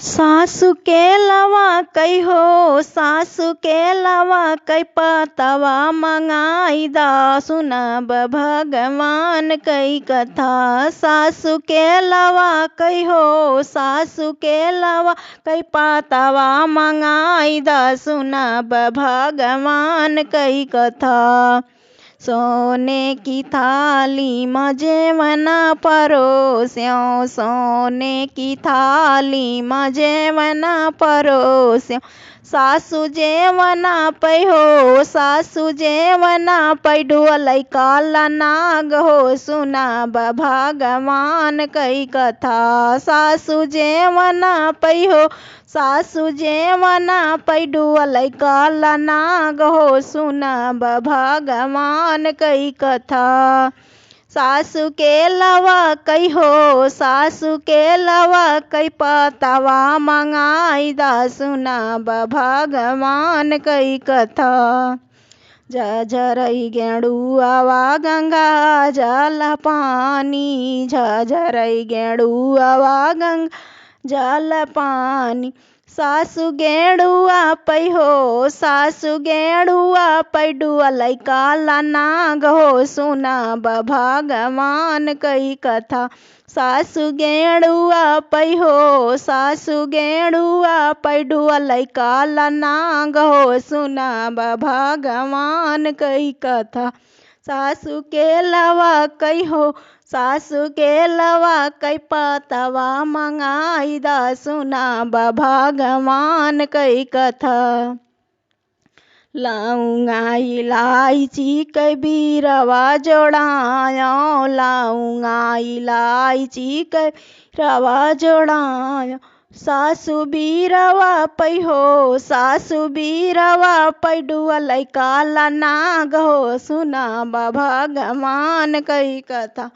सासु के लवा कई हो, सासु के लवा कई पतवा मंगाई दा, सुनब भगवान कई कथा। सासु के लवा कई हो, सासु के लवा कई पतवा मंगाई दा, सुनब भगवान कई कथा। सोने की थाली में जेवना परोस्यों, सोने की थाली में जेवना परोस्यों, सासु जेवना पै हो, सासु जेवना पै डुअलै काला नाग हो, सुनब भगवान कई कथा। सासु जेवना पै हो, सासु जेवना पै डुअलै काला नाग हो, सुनब भगवान कई कथा। सासु के लवा कई हो, सासु के लवा कई पतवा मंगाई दा, सुनब भगवान कई कथा। झरझरई गेंडुआवा गंगा जल पानी, झरझरई गेंडुआवा गंगा जल पानी, सासु गेंडुआ पै हो, सासु गेंडुआ पै डुअलै काला नाग हो, सुनब भगवान कई कथा। सासु गेंडुआ पै हो, सासु गेंडुआ पै डुअलै काला नाग हो, सुनब भगवान कई कथा। सासु के लवा कई हो, सासु के लवा कई पतवा मंगाई दा, सुनब भगवान कई कथा। लौंगा इलायची कई बीरवा जोड़ायो, लौंगा इलायची कई बीरवा जोड़ायो, सासु बीरवा पै हो, सासु बीरवा पै डुअलै काला नाग हो, सुनब भगवान कई कथा।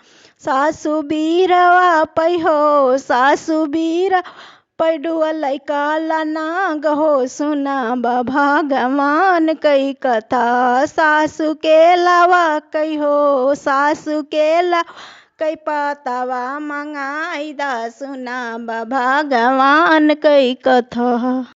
सासु बीरवा पै हो, सासु बीरवा पै डुअलै काला नाग हो, सुनब भगवान कई कथा। सासु के लवा कई हो, सासु के लवा कई पतवा मंगाई दा, सुनब भगवान कई कथा।